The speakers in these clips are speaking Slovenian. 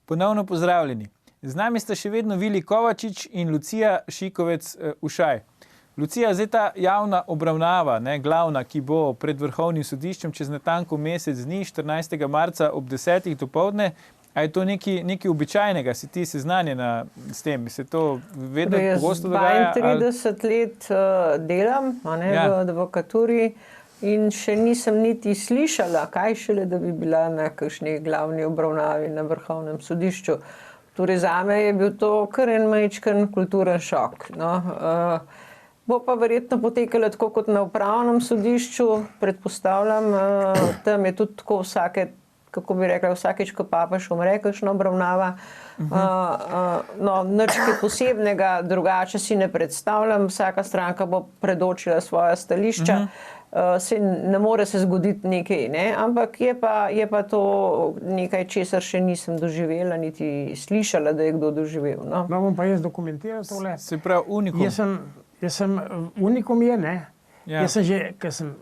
Ponovno pozdravljeni. Z nami sta še vedno Vili Kovačič in Lucija Šikovec-Ušaj. Lucija, zdaj ta javna obravnava, glavna, ki bo pred Vrhovnim sodiščem čez natanko mesec dni, 14. marca ob 10. dopoldne, a je to nekaj običajnega? Si ti seznanjena s tem? Se to vedno pogosto dogaja? 32 let delam v advokaturi in še nisem niti slišala, kaj šele, da bi bila na kakšni glavni obravnavi na Vrhovnem sodišču. Torej zame je bil to kar en majčken kulturen šok. Bo pa verjetno potekalo tako kot na upravnem sodišču, predpostavljam, tam je tudi tako vsakeč, ko papež umre, kakšna obravnava. Nič kaj posebnega, drugače si ne predstavljam, vsaka stranka bo predočila svoja stališča. Ne more se zgoditi nekaj, ampak je pa to nekaj, česar še nisem doživela, niti slišala, da je kdo doživel. No, bom pa jaz dokumentiral tole. Se pravi, unikum. Jaz sem unikum Jaz sem že, ker sem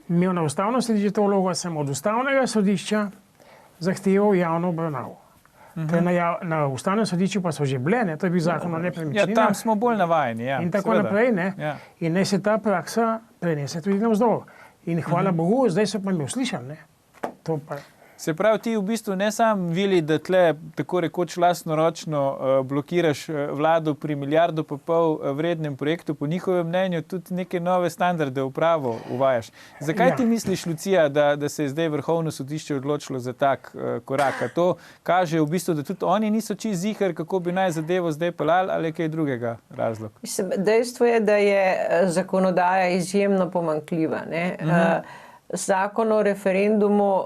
imel na ustavno sodišče to vlogo, sem od ustavnega sodišča zahteval javno obravnavo. Na ustavnem sodišču pa so že bile, to je bil zakon o nepremičninah. Tam smo bolj navajeni, in tako naprej, In naj se ta praksa prenese tudi navzdol. In hvala Bogu, zdaj so pa me uslišali, To pa... Se pravi, ti v bistvu ne samo, Vili, da tle tako rekoč lastnoročno blokiraš vlado pri 1,5 milijarde vrednem projektu, po njihovem mnenju tudi neke nove standarde v pravo uvajaš. Zakaj ti misliš, Lucija, da se je zdaj Vrhovno sodišče odločilo za tak korak? A to kaže v bistvu, da tudi oni niso čisto ziher, kako bi naj zadevo zdaj peljali, ali kaj drugega razlog? Dejstvo je, da je zakonodaja izjemno pomanjkljiva, Zakon o referendumu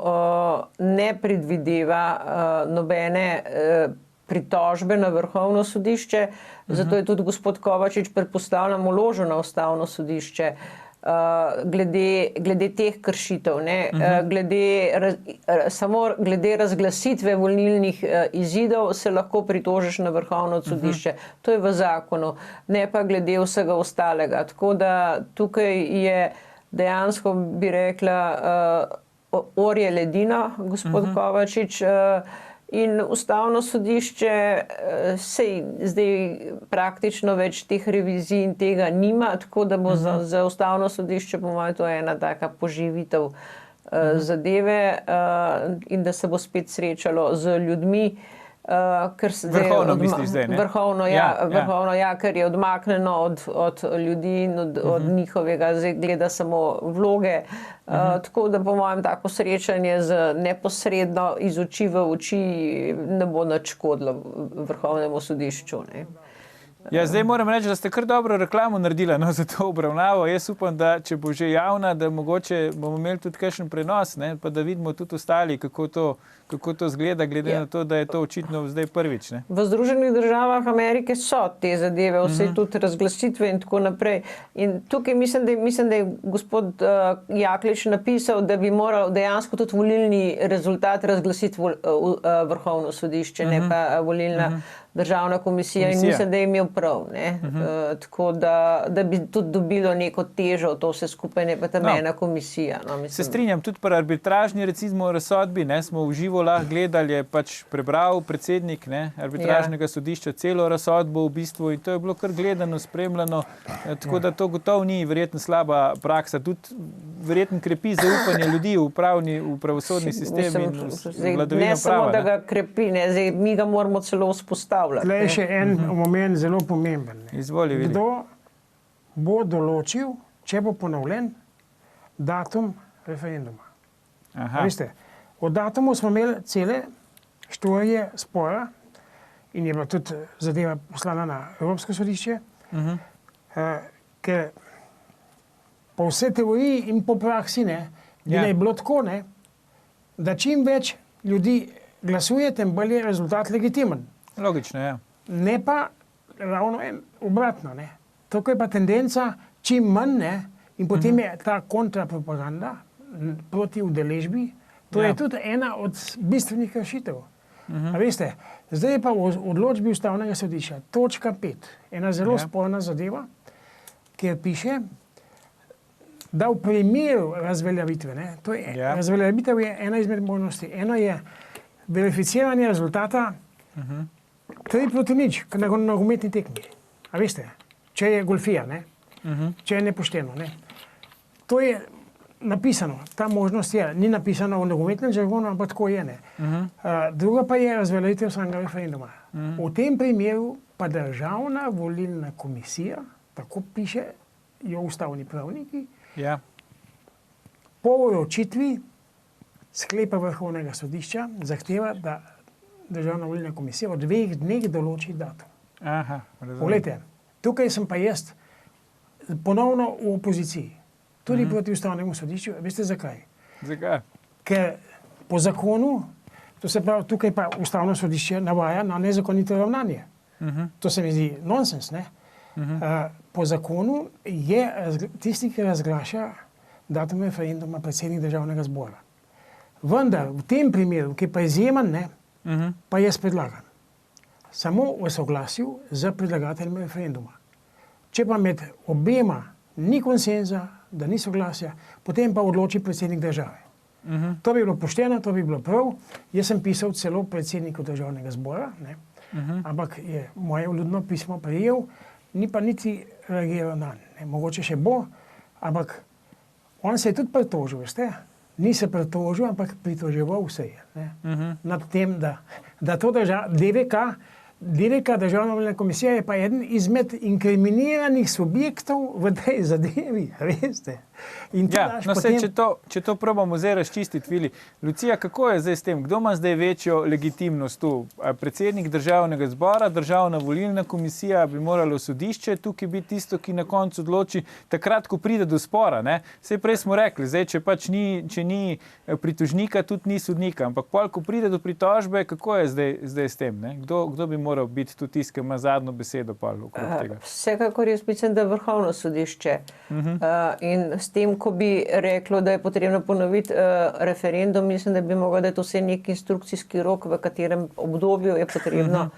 ne predvideva nobene pritožbe na Vrhovno sodišče, zato je tudi gospod Kovačič, predpostavljam, vložil na ustavno sodišče glede teh kršitev, samo glede razglasitve volilnih izidov se lahko pritožiš na Vrhovno sodišče. To je v zakonu, ne pa glede vsega ostalega. Tako da tukaj je dejansko, bi rekla, orje ledina, gospod Kovačič, in ustavno sodišče sej zdaj praktično več teh revizij in tega nima, tako da bo za ustavno sodišče, po mojem, to ena taka poživitev zadeve in da se bo spet srečalo z ljudmi, Vrhovno misliš zdaj, Vrhovno, ker je odmaknjeno od ljudi in od njihovega, zdaj gleda samo vloge. Tako da po mojem tako srečanje z neposredno iz oči v oči ne bo nič škodilo Vrhovnemu sodišču. Zdaj moram reči, da ste kar dobro reklamo naredila za to obravnavo. Jaz upam, da če bo že javna, da mogoče bomo imeli tudi kakšen prenos, pa da vidimo tudi ostali, kako to zgleda, glede na to, da je to očitno zdaj prvič. V Združenih državah Amerike so te zadeve, vse tudi razglasitve in tako naprej. In tukaj mislim, da je gospod Jaklič napisal, da bi moral dejansko tudi volilni rezultat razglasiti Vrhovno sodišče, ne pa volilna državna komisija. In mislim, da je imel prav. Tako da bi tudi dobilo neko težo to vse skupaj, ne pa tam ena komisija. Se strinjam, tudi pri arbitražni recimo razsodbi, smo v živo lahko gledali, je prebral predsednik arbitražnega sodišča celo razsodbo v bistvu in to je bilo kar gledano, spremljano, tako da to gotovo ni verjetno slaba praksa, tudi verjetno krepi zaupanje ljudi v pravosodni sistem in vladavino prava. Ne samo, da ga krepi, mi ga moramo celo vzpostavljati. Tle je še en moment zelo pomemben. Izvoli, Vili. Kdo bo določil, če bo ponovljen datum referenduma? Veste, o datumu smo imeli cele štorije spora in je bila tudi zadeva poslana na Evropsko sodišče, ker po vse teoriji in po praksi je bilo tako, da čim več ljudi glasuje, tem bolj je rezultat legitimen. Logično, Ne pa ravno obratno. Tukaj je pa tendenca čim manj in potem je ta kontrapropaganda proti udeležbi. To je tudi ena od bistvenih kršitev. Veste, zdaj je pa v odločbi ustavnega sodišča točka 5, ena zelo sporna zadeva, kjer piše, da v primeru razveljavitve, razveljavitev je ena izmed možnosti. Eno je verificiranje rezultata 3-0 na nogometni tekmi. A veste, če je golfija, ne? Če je nepošteno. Ne? To je napisano, ta možnost je, ni napisano v nogometnem žargonu, ampak tako je. Ne? Druga pa je razveljavitev samega referenduma. V tem primeru pa Državna volilna komisija, tako piše, jo ustavni pravniki, po vročitvi sklepa Vrhovnega sodišča zahteva, da Državna volilna komisija v 2 dneh določi datum. Poglejte, tukaj sem pa jaz ponovno v opoziciji, tudi proti ustavnemu sodišču. Veste zakaj? Zakaj? Ker po zakonu, to se pravi, tukaj pa ustavno sodišče navaja na nezakonito ravnanje. To se mi zdi nonsens, ne? Po zakonu je tisti, ki razglaša datum referenduma, predsednik Državnega zbora. Vendar v tem primeru, ki pa je izjemen, ne, pa jaz predlagam samo v soglasju z predlagateljem referenduma. Če pa med obema ni konsenza, da ni soglasja, potem pa odloči predsednik države. To bi bilo pošteno, to bi bilo prav. Jaz sem pisal celo predsedniku Državnega zbora, ne, ampak je moje vljudno pismo prejel, ni pa niti reagiral na ne. Mogoče še bo, ampak on se je tudi pritožil, veste? Ni se pritožil, ampak pritoževal se je. Nad tem, da to DVK, Državna volilna komisija, je pa eden izmed inkriminiranih subjektov v tej zadevi, veste. Če to probamo zdaj razčistiti, Vili. Lucija, kako je zdaj s tem? Kdo ima zdaj večjo legitimnost tu? Predsednik Državnega zbora, Državna volilna komisija, bi moralo sodišče tukaj biti tisto, ki na koncu odloči, takrat, ko pride do spora, ne? Saj prej smo rekli, zdaj, če ni pritožnika, tudi ni sodnika, ampak pol, ko pride do pritožbe, kako je zdaj s tem, ne? Kdo bi moral biti tudi tisti, ki ima zadnjo besedo okrog tega? Vsekakor jaz mislim, da Vrhovno sodišče. In s tem, ko bi reklo, da je potrebno ponoviti referendum, mislim, da bi mogel, da je to vse nek instrukcijski rok, v katerem obdobju je potrebno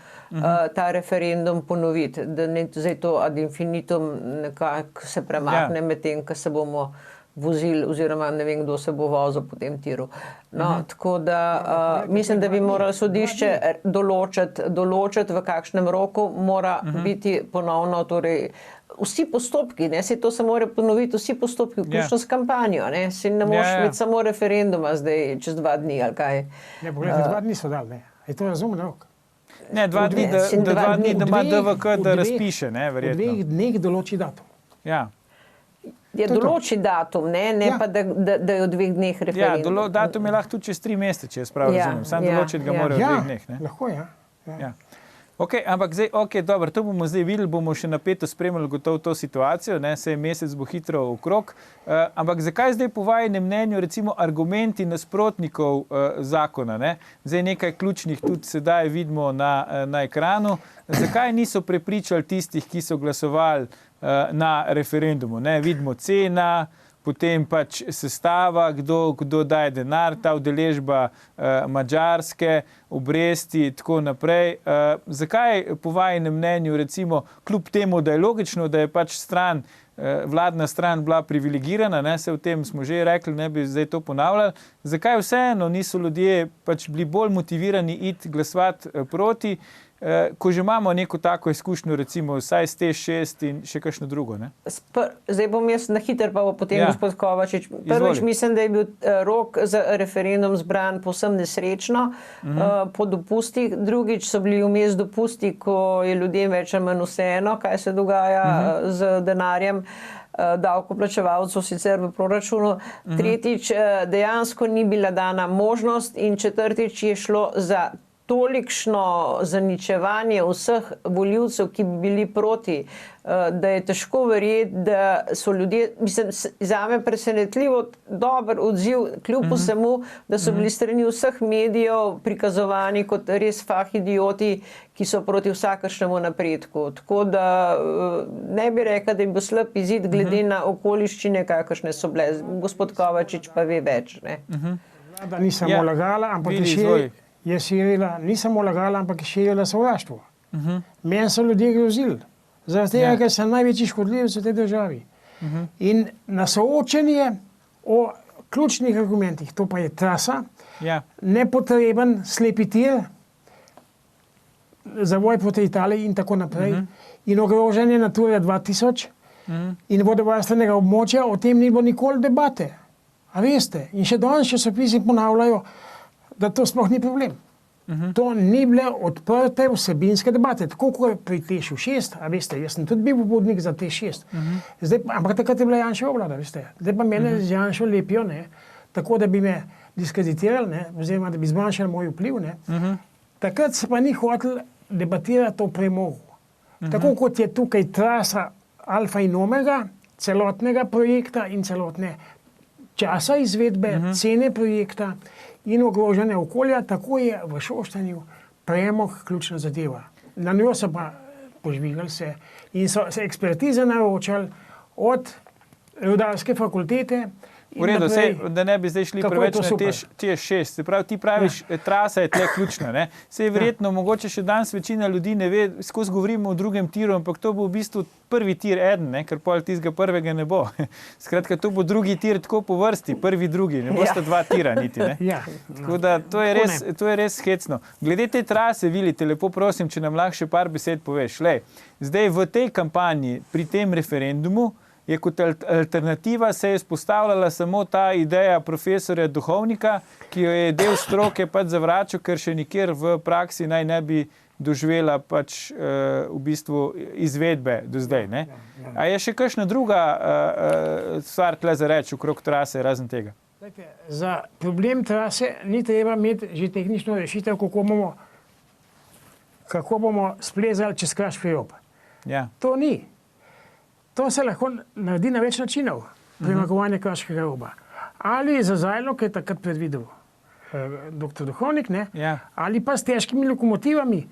ta referendum ponoviti. Da ne zdaj to ad infinitum nekako se premakne med tem, ko se bomo vozili, oziroma ne vem, kdo se bo vozil po tem tiru. Tako da mislim, da bi moralo sodišče določiti, v kakšnem roku mora biti ponovno, torej vsi postopki, ne, se to se mora ponoviti, vsi postopki, vključno s kampanjo, ne, se ne moreš imeti samo referenduma zdaj čez 2 dni, ali kaj. Ne, pogledajte, 2 dni so dali, ne. Je to razumen rok? Ne, 2 dni, da ima DVK, da razpiše, ne, verjetno. V 2 dneh določi datum. Ja. Je določi datum, ne pa da je v 2 dneh referendum. Ja, datum je lahko tudi čez 3 mesece, če jaz prav razumem. Sam določiti ga mora v 2 dneh, ne. Lahko, ja. Ok, ampak zdaj, dobro, to bomo zdaj videli, bomo še napeto spremljali gotovo to situacijo, ne, saj mesec bo hitro okrog, ampak zakaj zdaj po vajinem mnenju recimo argumenti nasprotnikov zakona, ne, zdaj nekaj ključnih tudi sedaj vidimo na ekranu, zakaj niso prepričali tistih, ki so glasovali na referendumu, ne, vidimo cena, potem pač sestava, kdo daje denar, ta udeležba Madžarske, obresti, tako naprej. Zakaj po vajinem mnenju, recimo, kljub temu, da je logično, da je pač vladna stran bila privilegirana, ne, se o tem smo že rekli, ne bi zdaj to ponavljali, zakaj vseeno niso ljudje pač bili bolj motivirani iti glasovati proti, ko že imamo neko tako izkušnjo, recimo vsaj s T6 in še kakšno drugo, ne? Zdaj bom jaz na hiter, pa bo potem gospod Kovačič. Prvič mislim, da je bil rok za referendum zbran povsem nesrečno po dopustih. Drugič so bili vmes dopusti, ko je ljudem več ali manj vseeno, kaj se dogaja z denarjem davkoplačevalcev sicer v proračunu. Tretjič, dejansko ni bila dana možnost in četrtič je šlo za tolikšno zaničevanje vseh volivcev, ki bi bili proti, da je težko verjeti, da so ljudje, mislim, zame presenetljivo dober odziv, kljub vsemu, da so bili strani vseh medijev prikazovani kot res fahidioti, ki so proti vsakršnemu napredku. Tako da ne bi rekla, da je bil slab izid glede na okoliščine, kakršne so bile. Gospod Kovačič pa ve več, ne. Vlada ni samo lagala, ampak je širila, ni samo lagala, ampak je širila sovraštvo. Meni so ljudje grozili. Zaradi tega, ker so največji škodljivci v tej državi. In na soočenje o ključnih argumentih, to pa je trasa, nepotreben slepi tir, zavoj proti Italiji in tako naprej. In ogrožanje Nature 2000 in vodovarstvenega območja, o tem ni bilo nikoli debate. A veste? In še danes časopisi ponavljajo, da to sploh ni problem. To ni bile odprte vsebinske debate, tako kot pri Tešu 6, a veste, jaz sem tudi bil pobudnik za Teš 6. Ampak takrat je bila Janševa vlada, veste. Zdaj pa mene z Janšo lepijo, ne, tako da bi me diskreditirali, ne, oziroma da bi zmanjšali moj vpliv. Ne. Takrat se pa ni hotel debatirati o premogu. Tako kot je tukaj trasa alfa in omega celotnega projekta in celotne časa izvedbe, cene projekta in ogrožanja okolja, tako je v Šoštanju premog ključna zadeva. Na njo so pa požvigali se in so se ekspertize naročali od rudarske fakultete. V redu, da ne bi zdaj šli preveč na Teš 6. Se pravi, ti praviš, trasa je tle ključna. Ne? Sej verjetno, mogoče še danes večina ljudi ne ve, skozi govorimo o drugem tiru, ampak to bo v bistvu prvi tir eden, ne? Ker pol tistega prvega ne bo. Skratka, to bo drugi tir tako po vrsti, prvi, drugi, ne bosta dva tira niti. Ne? Tako da to je res hecno. Glede te trase, Vili, te lepo prosim, če nam lahko še par besed poveš. Lej, zdaj v tej kampanji, pri tem referendumu, je kot alternativa se je izpostavljala samo ta ideja profesorja Duhovnika, ki jo je del stroke pač zavračal, ker še nikjer v praksi naj ne bi doživela pač v bistvu izvedbe do zdaj. Ne? A je še kakšna druga stvar tle za reči okrog trase razen tega? Za problem trase ni treba imeti že tehnično rešitev, kako bomo splezali čez Kraški rob. Ja. To ni. To se lahko naredi na več načinov, premagovanje Kraškega roba. Ali za Zajlo, ki je takrat predvidel dr. Duhovnik, ne? Ja. Ali pa s težkimi lokomotivami,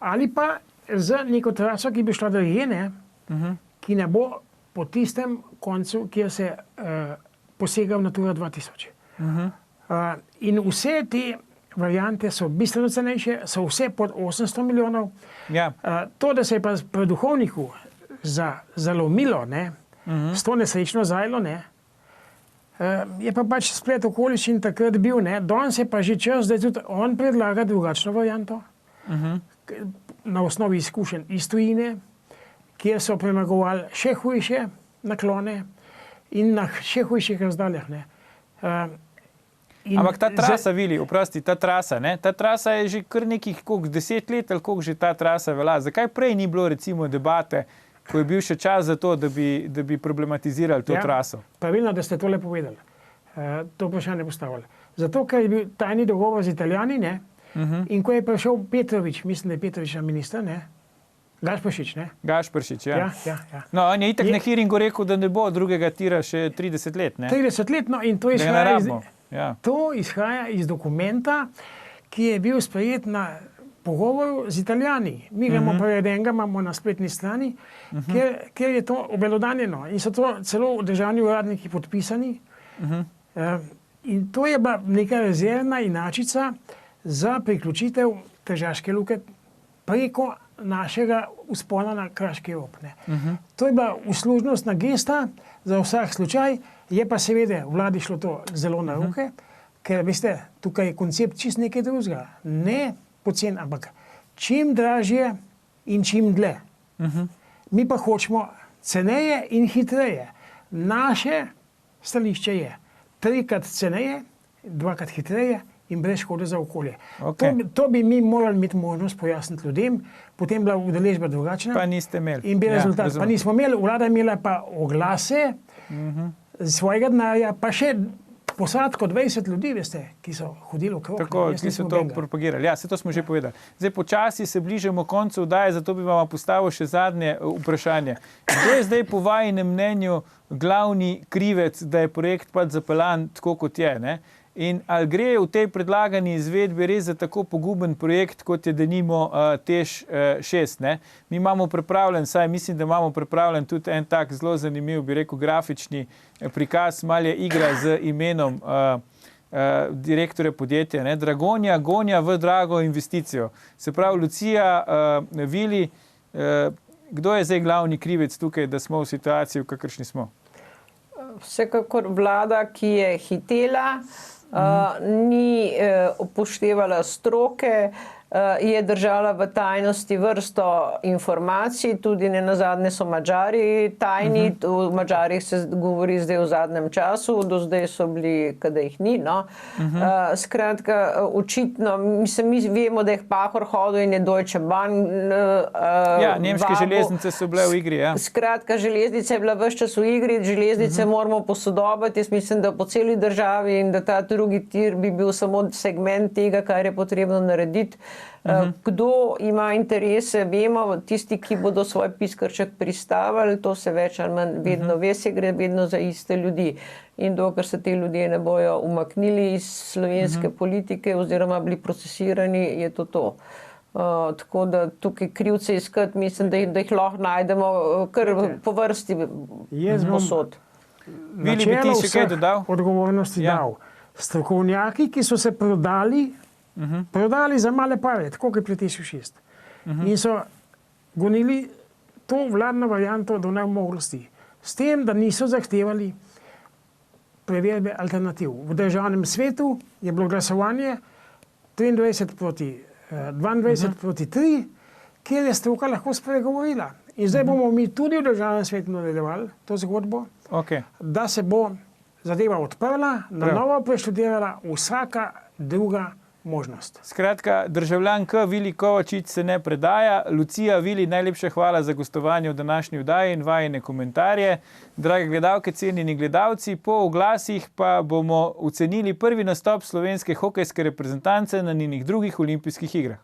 ali pa z neko traso, ki bi šla drugje, ki ne bo po tistem koncu, kjer se posega v Natura 2000. In vse te variante so bistveno cenejše, so vse pod 800 milijonov. Ja. To, da se je pa pri Duhovniku zalomilo, ne, s to nesrečno Zajlo, ne, je pa pač splet okoliščin takrat bil, ne, danes je pa že čas, da tudi on predlaga drugačno varianto, na osnovi izkušenj iz tujine, kjer so premagovali še hujše naklone in na še hujših razdaljah, ne. Ampak ta trasa, Vili, oprosti, ta trasa je že kar nekih 10 let, ali koliko že ta trasa velja. Zakaj prej ni bilo recimo debate, ko je bil še čas za to, da bi problematizirali to traso? Pravilno, da ste tole povedali. To vprašanje postavili. Zato, ker je bil tajni dogovor z Italijani, ne? In ko je prišel Petrovič, mislim, da je Petrovič minister, ne? Gašperšič, ne? Gašperšič, ja. Ja. No, on je itak na hearingu rekel, da ne bo drugega tira še 30 let, ne? 30 let, no, in to izhaja iz dokumenta, ki je bil sprejet na pogovoru z Italijani. Mi ga imamo prevedenega, imamo na spletni strani, kjer je to obelodanjeno. In so to celo državni uradniki podpisani. In to je bila neka rezervna inačica za priključitev Tržaške luke preko našega vzpona na Kraški rob. To je bila uslužnostna gesta za vsak slučaj, je pa seveda vladi šlo to zelo na roke, ker veste, tukaj je koncept čist nekaj drugega. Ne pocen, ampak čim dražje in čim dlje. Mi pa hočemo ceneje in hitreje. Naše stališče je 3-krat ceneje, 2-krat hitreje in brez škode za okolje. Okay. To bi mi morali imeti možnost pojasniti ljudem, potem bila udeležba drugačna. Pa niste imeli. In bi rezultat. Pa nismo imeli, vlada imela pa oglase svojega denarja, pa še posadko 20 ljudi, veste, ki so hodili okrog. Tako, ki so to propagirali. Ja, vse to smo že povedali. Zdaj počasi se bližamo koncu oddaje, zato bi vam postavil še zadnje vprašanje. Kdo je zdaj po vajinem mnenju glavni krivec, da je projekt pač zapeljan tako, kot je, ne? In ali gre v tej predlagani izvedbi res za tako poguben projekt, kot je denimo Teš 6, ne? Mi imamo pripravljen, saj mislim, da imamo pripravljen tudi en tak zelo zanimiv, bi rekel, grafični prikaz, malo je igra z imenom direktorja podjetja, ne? Dragonja gonja v drago investicijo. Se pravi, Lucija, Vili, kdo je zdaj glavni krivec tukaj, da smo v situaciji, v kakršni smo? Vsekakor vlada, ki je hitela, ni upoštevala stroke, je držala v tajnosti vrsto informacij, tudi ne nazadnje so Madžari tajni, o Madžarih se govori zdaj v zadnjem času, do zdaj so bili, kada jih ni. No. Skratka, očitno, mi vemo, da je Pahor hodil in je Deutsche Bahn. Nemške železnice so bile v igri. Ja. Skratka, železnica je bila ves čas v igri, železnice moramo posodobiti, jaz mislim, da po celi državi in da ta drugi tir bi bil samo segment tega, kar je potrebno narediti. Kdo ima interese, vemo, tisti, ki bodo svoj piskrček pristavili, to se več ali manj vedno ve, se gre vedno za iste ljudi. In dokler se te ljudje ne bojo umaknili iz slovenske politike oziroma bili procesirani, je to. Tako da tukaj krivce iskati, mislim, da jih lahko najdemo kar po vrsti posod. Vili, bi ti še kaj dodal? Odgovornosti dal. Strokovnjaki, ki so se prodali za male pare, tako kot Pletiš 6. In so gonili to vladno varianto do nemogočnosti. S tem, da niso zahtevali preverbe alternativ. V državnem svetu je bilo glasovanje 22 proti 3, kjer je stroka lahko spregovorila. In zdaj bomo mi tudi v državnem svetu nadaljevali to zgodbo, da se bo zadeva odprla, na novo preštudirala vsaka druga možnost. Skratka, državljanka Vili Kovačič se ne predaja. Lucija, Vili, najlepša hvala za gostovanje v današnji oddaji in vajine komentarje. Drage gledalke, cenjeni gledalci, po oglasih pa bomo ocenili prvi nastop slovenske hokejske reprezentance na njenih drugih olimpijskih igrah.